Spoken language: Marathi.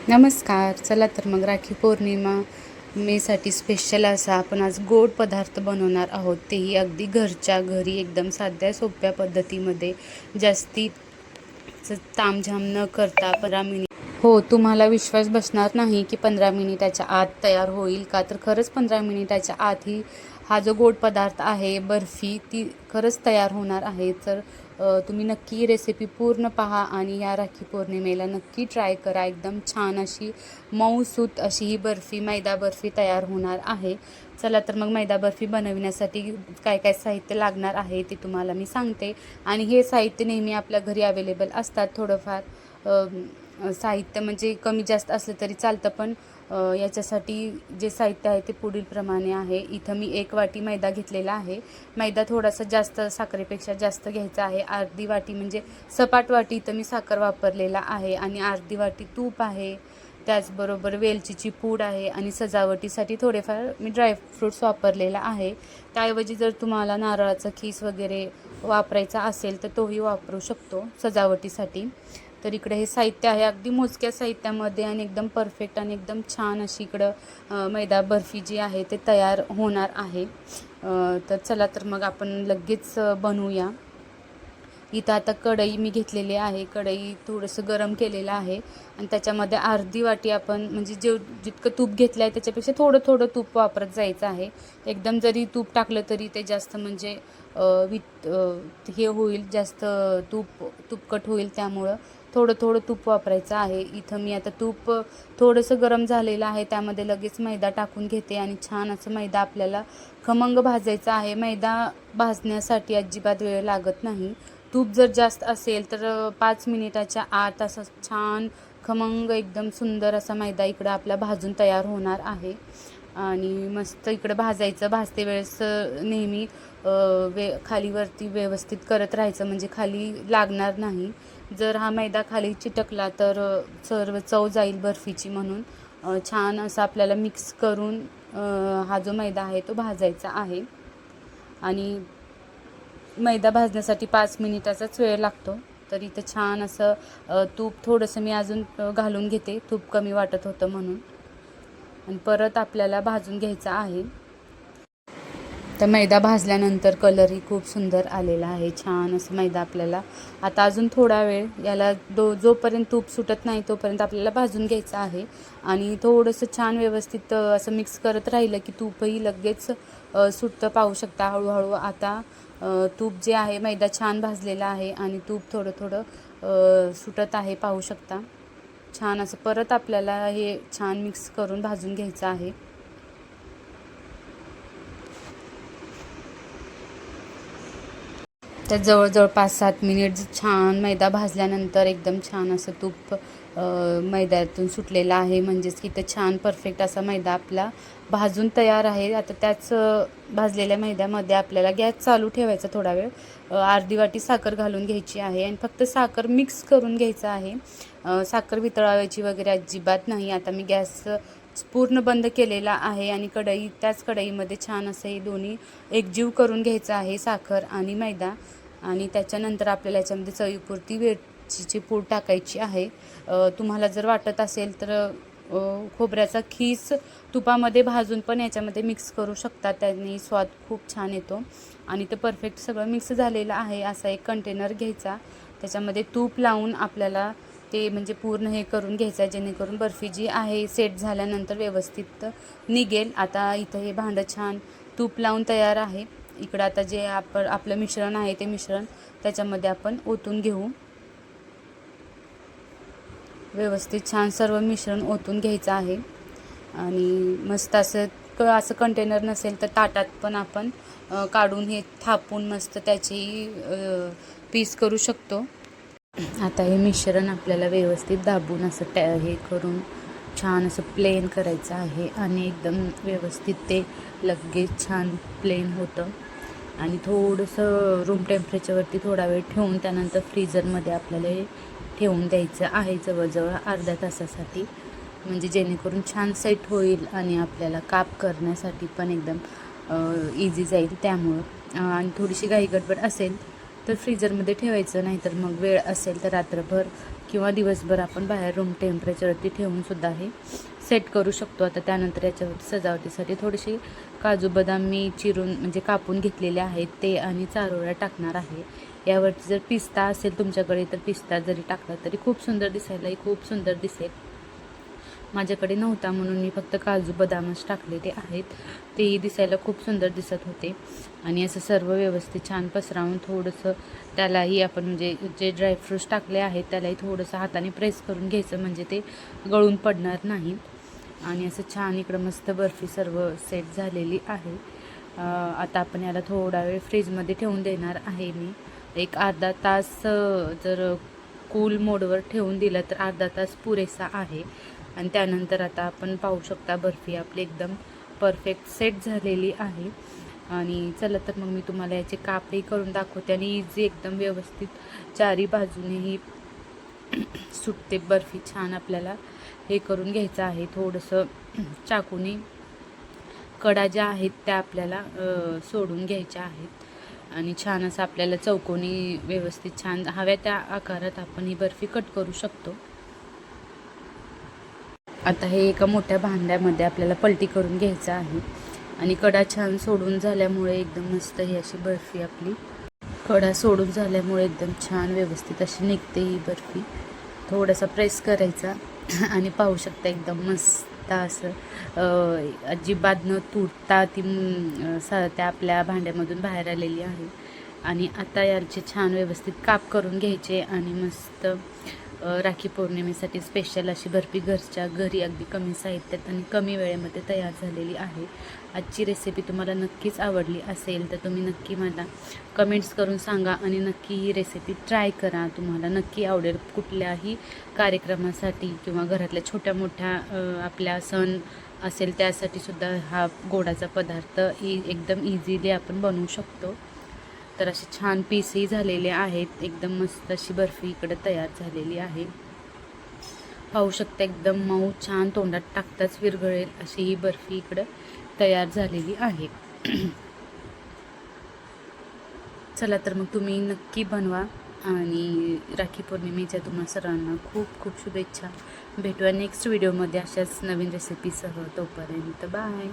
नमस्कार. चला तर मग राखी पौर्णिमा मेसाठी स्पेशल असा आपण आज गोड पदार्थ बनवणार आहोत. तेही अगदी घरच्या घरी एकदम साध्या सोप्या पद्धतीमध्ये. जास्ती तामझाम न करता 15 मिनिट. हो, तुम्हाला विश्वास बसणार नाही की 15 मिनिटाच्या आत तयार होईल का? तर खरंच 15 मिनिटाच्या आत हा जो गोड पदार्थ आहे बर्फी ती खरंच तयार होणार आहे. तर तुम्ही नक्की रेसिपी पूर्ण पहा आणि या राखी पौर्णिमेला नक्की ट्राय करा. एकदम छान अशी मऊसूत अशी ही बर्फी, मैदा बर्फी तयार होणार आहे. चला तर मग मैदा बर्फी बनविण्यासाठी काय काय साहित्य लागणार आहे ते तुम्हाला मी सांगते. आणि हे साहित्य नेहमी आपल्या घरी अवेलेबल असतात. थोडंफार साहित्य म्हणजे कमी जास्त असलं तरी चालतं, पण याच्यासाठी जे साहित्य आहे ते पुढील प्रमाणे आहे. इथं मी 1 वाटी मैदा घेतलेला आहे. मैदा थोडासा जास्त साखरेपेक्षा जास्त घ्यायचा आहे. अर्धी वाटी म्हणजे सपाट वाटी इथं मी साखर वापरलेला आहे आणि अर्धी वाटी तूप आहे. त्याचबरोबर वेलचीची पूड आहे आणि सजावटीसाठी थोडेफार मी ड्रायफ्रूट्स वापरलेला आहे. त्याऐवजी जर तुम्हाला नारळाचा खीस वगैरे वापरायचा असेल तर तोही वापरू शकतो सजावटीसाठी. तर इकडे हे साहित्य आहे अगदी मोजक्या साहित्यामध्ये आणि एकदम परफेक्ट आणि एकदम छान अशी इकडं मैदा बर्फी जी आहे ते तयार होणार आहे. तर चला तर मग आपण लगेच बनवूया. इथं आता कढई मी घेतलेली आहे. कढई थोडंसं गरम केलेलं आहे आणि त्याच्यामध्ये अर्धी वाटी आपण म्हणजे जितकं तूप घेतलं आहे त्याच्यापेक्षा थोडं थोडं तूप वापरत जायचं आहे. एकदम जरी तूप टाकलं तरी ते जास्त म्हणजे हे होईल, जास्त तुपकट होईल. त्यामुळं थोडं थोडं तूप वापरायचं आहे. इथं मी आता तूप थोडंसं गरम झालेलं आहे, त्यामध्ये लगेच मैदा टाकून घेते आणि छान असं मैदा आपल्याला खमंग भाजायचा आहे. मैदा भाजण्यासाठी अजिबात वेळ लागत नाही. तूप जर जास्त असेल तर 5 मिनिटाच्या आत असं छान खमंग एकदम सुंदर असा मैदा इकडं आपला भाजून तयार होणार आहे. आणि मस्त इकडं भाजायचं. भाजते वेळेस नेहमी खालीवरती व्यवस्थित करत राहायचं म्हणजे खाली लागणार नाही. जर हा मैदा खाली चिटकला तर सर्व चव जाईल बर्फीची. म्हणून छान असं आपल्याला मिक्स करून हा जो मैदा आहे तो भाजायचा आहे. आणि मैदा भाजण्यासाठी 5 मिनिटाचाच वेळ लागतो. तर इथं छान असं तूप थोडंसं मी अजून घालून घेते, तूप कमी वाटत होतं म्हणून. आणि परत आपल्याला भाजून घ्यायचा आहे. तर मैदा भाजल्यानंतर कलरही खूप सुंदर आलेला आहे. छान असं मैदा आपल्याला आता अजून थोडा वेळ याला जोपर्यंत तूप सुटत नाही तोपर्यंत आपल्याला भाजून घ्यायचं आहे. आणि थोडंसं छान व्यवस्थित असं मिक्स करत राहिलं की तूपही लगेच सुटतं, पाहू शकता हळूहळू. आता तूप जे आहे, मैदा छान भाजलेला आहे आणि तूप थोडं थोडं सुटत आहे, पाहू शकता. छान असं परत आपल्याला हे छान मिक्स करून भाजून घ्यायचं आहे. तर जवळजवळ 5-7 मिनिट छान मैदा भाजल्यानंतर एकदम छान असं तूप मैद्यातून सुटलेलं आहे. म्हणजेच की ते छान परफेक्ट असा मैदा आपला भाजून तयार आहे. आता त्याच भाजलेल्या मैद्यामध्ये आपल्याला गॅस चालू ठेवायचा थोडा वेळ. अर्धी वाटी साखर घालून घ्यायची आहे आणि फक्त साखर मिक्स करून घ्यायचं आहे. साखर वितळावायची वगैरे अजिबात नाही. आता मी गॅस पूर्ण बंद केलेला आहे आणि त्याच कढईमध्ये छान असं हे दोन्ही एकजीव करून घ्यायचं आहे, साखर आणि मैदा. आणि त्याच्यानंतर आपल्याला याच्यामध्ये चवीपुरती वेलचीची पूड टाकायची आहे. तुम्हाला जर वाटत असेल तर खोबऱ्याचा खीस तुपामध्ये भाजून पण याच्यामध्ये मिक्स करू शकता, त्याने स्वाद खूप छान येतो. आणि ते परफेक्ट सगळं मिक्स झालेलं आहे. असा एक कंटेनर घ्यायचा, त्याच्यामध्ये तूप लावून आपल्याला ते म्हणजे पूर्ण हे करून घ्यायचं आहे, जेणेकरून बर्फी जी आहे सेट झाल्यानंतर व्यवस्थित निघेल. आता इथं हे भांडं छान तूप लावून तयार आहे. इकडं आता जे आपलं मिश्रण आहे ते मिश्रण त्याच्यामध्ये आपण ओतून घेऊ. व्यवस्थित छान सर्व मिश्रण ओतून घ्यायचं आहे. आणि मस्त असं कंटेनर नसेल तर ताटात पण आपण काढून हे थापून मस्त त्याची पीस करू शकतो. आता हे मिश्रण आपल्याला व्यवस्थित दाबून असं हे करून छान असं प्लेन करायचं आहे आणि एकदम व्यवस्थित ते लगेच छान प्लेन होतं. आणि थोडंसं रूम टेम्परेचरवरती थोडा वेळ ठेवून त्यानंतर फ्रीझरमध्ये आपल्याला हे ठेवून द्यायचं आहे जवळजवळ अर्ध्या तासासाठी. म्हणजे जेणेकरून छान सेट होईल आणि आपल्याला काप करण्यासाठी पण एकदम इझी जाईल. त्यामुळं आणि थोडीशी घाई गडबड असेल तर फ्रीजरमध्ये ठेवायचं, नाहीतर मग वेळ असेल तर रात्रभर किंवा दिवसभर आपण बाहेर रूम टेम्परेचरवरती ठेवूनसुद्धा हे सेट करू शकतो. आता त्यानंतर याच्यावरती सजावटीसाठी थोडेसे काजू बदाम मी चिरून म्हणजे कापून घेतलेले आहेत ते आणि चारोळ्या टाकणार आहे. यावरती जर पिस्ता असेल तुमच्याकडे तर पिस्ता जरी टाकला तरी खूप सुंदर दिसायलाही खूप सुंदर दिसेल. माझ्याकडे नव्हता म्हणून मी फक्त काजू बदामच टाकलेले आहेत. तेही दिसायला खूप सुंदर दिसत होते. आणि असं सर्व व्यवस्थित छान पसरवून थोडंसं त्यालाही आपण म्हणजे जे ड्रायफ्रूट्स टाकले आहेत त्यालाही थोडंसं हाताने प्रेस करून घ्यायचं, म्हणजे ते गळून पडणार नाहीत. आणि असं छान इकडं मस्त बर्फी सर्व सेट झालेली आहे. आता आपण याला थोडा वेळ फ्रीजमध्ये ठेवून देणार आहे. मी एक अर्धा तास जर कूल मोडवर ठेवून दिलं तर अर्धा तास पुरेसा आहे. आणि त्यानंतर आता आपण पाहू शकता बर्फी आपली एकदम परफेक्ट सेट झालेली आहे. आणि चला तर मग मी तुम्हाला याचे कापही करून दाखवते आणि इझी एकदम व्यवस्थित चारी बाजूनेही सुटते बर्फी. छान आपल्याला हे करून घ्यायचं आहे. थोडंसं चाकूने कडा ज्या आहेत त्या आपल्याला सोडून घ्यायच्या आहेत आणि छान असं आपल्याला चौकोनी व्यवस्थित छान हव्या त्या आकारात आपण ही बर्फी कट करू शकतो. आता हे एका मोठ्या भांड्यामध्ये आपल्याला पलटी करून घ्यायचं आहे आणि कडा छान सोडून झाल्यामुळे एकदम मस्त ही अशी बर्फी आपली कडा सोडून झाल्यामुळे एकदम छान व्यवस्थित अशी निघते ही बर्फी. थोडासा प्रेस करायचा आणि पाहू शकता एकदम मस्त असं अजिबात न तुटता ती त्या आपल्या भांड्यामधून बाहेर आलेली आहे. आणि आता याचे छान व्यवस्थित काप करून घ्यायचे आणि मस्त राखी पौर्णिमेसाठी स्पेशल अशी बर्फी घरच्या घरी अगदी कमी साहित्यात आणि कमी वेळेमध्ये तयार झालेली आहे. आजची रेसिपी तुम्हाला नक्कीच आवडली असेल तर तुम्ही नक्की मला कमेंट्स करून सांगा आणि नक्की ही रेसिपी ट्राय करा. तुम्हाला नक्की आवडेल. कुठल्याही कार्यक्रमासाठी किंवा घरातल्या छोट्या मोठ्या आपल्या सण असेल त्यासाठी सुद्धा हा गोडाचा पदार्थ एकदम इझिली आपण बनवू शकतो. तर असे छान पीसही झालेले आहेत. एकदम मस्त अशी बर्फी इकडे तयार झालेली आहे. पाहू शकता एकदम मऊ छान तोंडात टाकताच विरघळेल अशी ही बर्फी इकडे तयार झालेली आहे. चला तर मग तुम्ही नक्की बनवा आणि राखी पौर्णिमेच्या तुम्हा सर्वांना खूप खूप शुभेच्छा. भेटूया नेक्स्ट व्हिडिओमध्ये अशाच नवीन रेसिपीसह. तोपर्यंत बाय.